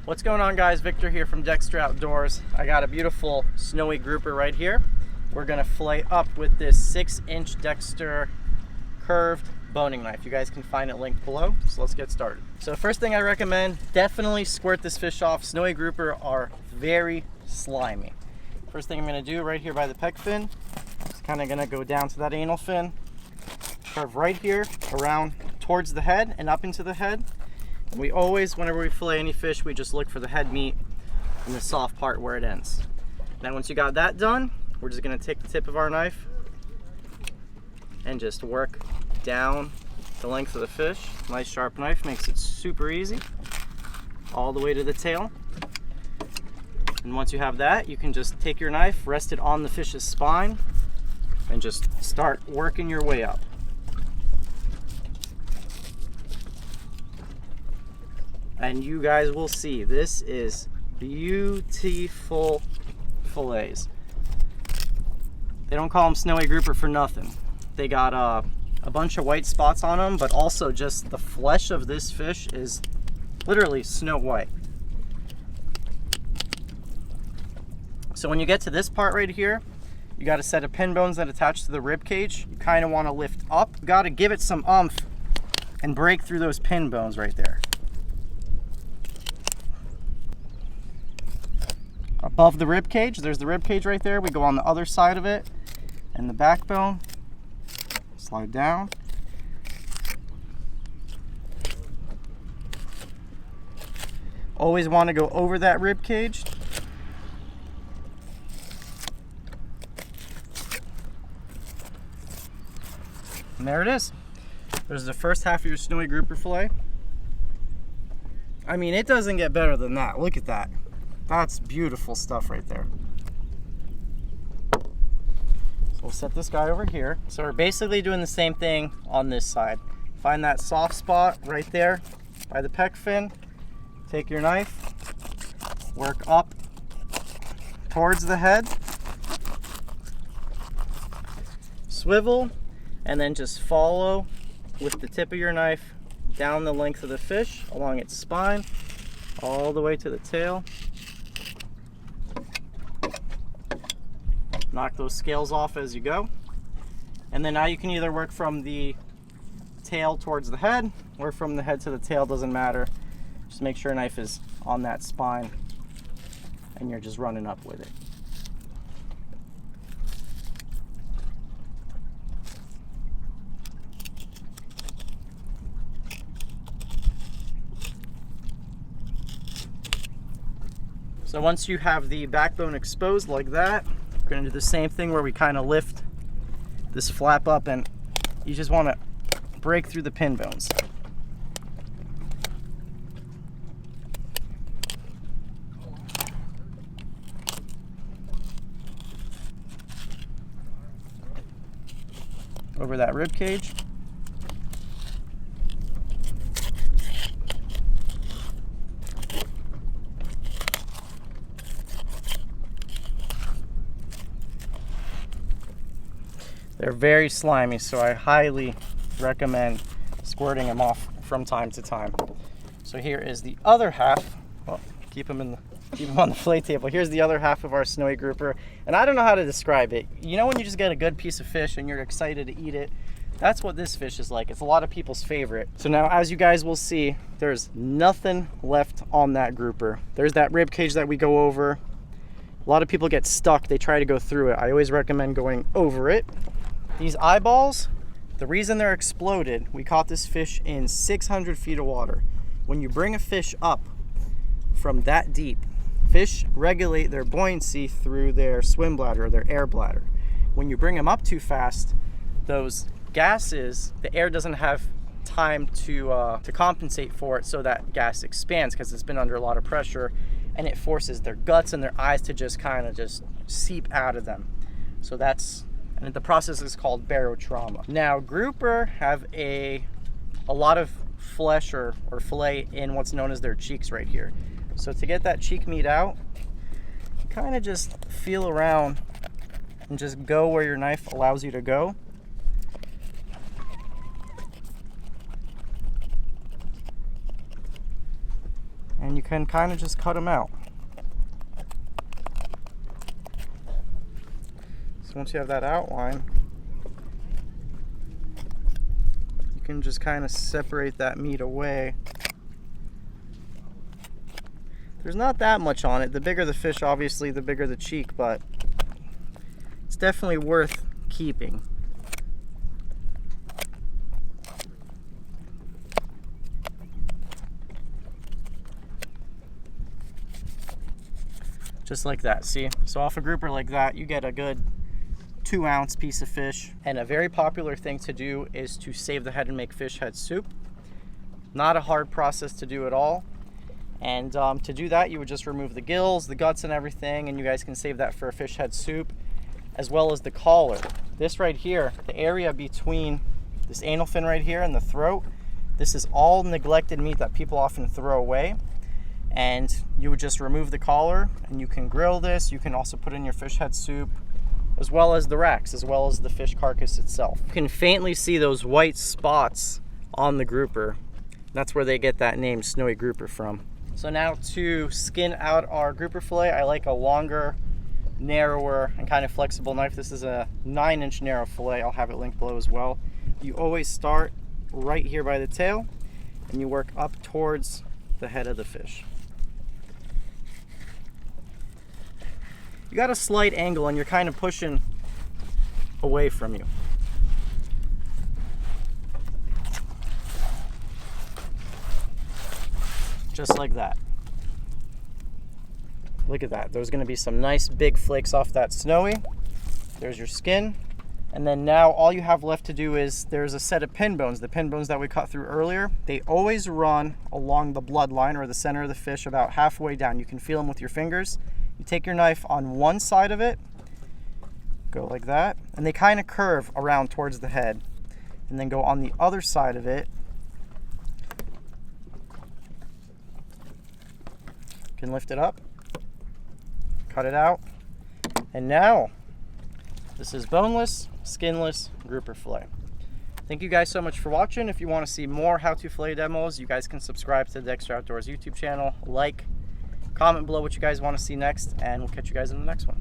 What's going on, guys? Victor here from Dexter Outdoors. I got a beautiful snowy grouper right here. We're gonna fillet up with this 6-inch Dexter curved boning knife. You guys can find it linked below, so let's get started. So first thing I recommend, definitely squirt this fish off. Snowy grouper are very slimy. First thing I'm gonna do right here by the pec fin, is kind of gonna go down to that anal fin, curve right here around towards the head and up into the head. And we always, whenever we fillet any fish, we just look for the head meat and the soft part where it ends. Now once you got that done, we're just gonna take the tip of our knife and just work down the length of the fish. Nice sharp knife makes it super easy, all the way to the tail. And once you have that, you can just take your knife, rest it on the fish's spine, and just start working your way up. And you guys will see, this is beautiful fillets. They don't call them snowy grouper for nothing. They got a bunch of white spots on them, but also just the flesh of this fish is literally snow white. So when you get to this part right here, you got a set of pin bones that attach to the rib cage. You kind of want to lift up. You got to give it some oomph and break through those pin bones right there. Above the rib cage, there's the rib cage right there. We go on the other side of it, and the backbone, slide down. Always want to go over that rib cage. And there it is. There's the first half of your snowy grouper fillet. I mean, it doesn't get better than that. Look at that. That's beautiful stuff right there. So we'll set this guy over here. So we're basically doing the same thing on this side. Find that soft spot right there by the pec fin. Take your knife, work up towards the head, swivel, and then just follow with the tip of your knife down the length of the fish, along its spine, all the way to the tail. Knock those scales off as you go. And then now you can either work from the tail towards the head or from the head to the tail, doesn't matter. Just make sure your knife is on that spine and you're just running up with it. So once you have the backbone exposed like that, we're going to do the same thing where we kind of lift this flap up, and you just want to break through the pin bones. Over that rib cage. They're very slimy, so I highly recommend squirting them off from time to time. So here is the other half. Well, keep them on the fillet table. Here's the other half of our snowy grouper, and I don't know how to describe it. You know when you just get a good piece of fish and you're excited to eat it? That's what this fish is like. It's a lot of people's favorite. So now, as you guys will see, there's nothing left on that grouper. There's that rib cage that we go over. A lot of people get stuck. They try to go through it. I always recommend going over it. These eyeballs, the reason they're exploded, we caught this fish in 600 feet of water. When you bring a fish up from that deep, fish regulate their buoyancy through their swim bladder or their air bladder. When you bring them up too fast, those gases, the air doesn't have time to compensate for it, so that gas expands because it's been under a lot of pressure, and it forces their guts and their eyes to just kind of just seep out of them. So and the process is called barotrauma. Now, grouper have a lot of flesh or fillet in what's known as their cheeks right here. So to get that cheek meat out, kind of just feel around and just go where your knife allows you to go. And you can kind of just cut them out. So once you have that outline, you can just kind of separate that meat away. There's not that much on it. The bigger the fish, obviously, the bigger the cheek, but it's definitely worth keeping. Just like that, see? So off a grouper like that, you get a good 2-ounce piece of fish. And a very popular thing to do is to save the head and make fish head soup. Not a hard process to do at all. And to do that, you would just remove the gills, the guts and everything, and you guys can save that for a fish head soup, as well as the collar. This right here, the area between this anal fin right here and the throat, this is all neglected meat that people often throw away. And you would just remove the collar, and you can grill this. You can also put in your fish head soup, as well as the racks, as well as the fish carcass itself. You can faintly see those white spots on the grouper. That's where they get that name, snowy grouper, from. So now to skin out our grouper fillet, I like a longer, narrower, and kind of flexible knife. This is a 9-inch narrow fillet. I'll have it linked below as well. You always start right here by the tail, and you work up towards the head of the fish. You got a slight angle, and you're kind of pushing away from you. Just like that. Look at that. There's going to be some nice big flakes off that snowy. There's your skin. And then now all you have left to do is, there's a set of pin bones. The pin bones that we cut through earlier, they always run along the bloodline or the center of the fish about halfway down. You can feel them with your fingers. You take your knife on one side of it, go like that, and they kind of curve around towards the head. And then go on the other side of it. You can lift it up, cut it out, and now this is boneless, skinless grouper fillet. Thank you guys so much for watching. If you want to see more how-to fillet demos, you guys can subscribe to the Dexter Outdoors YouTube channel, like, comment below what you guys want to see next, and we'll catch you guys in the next one.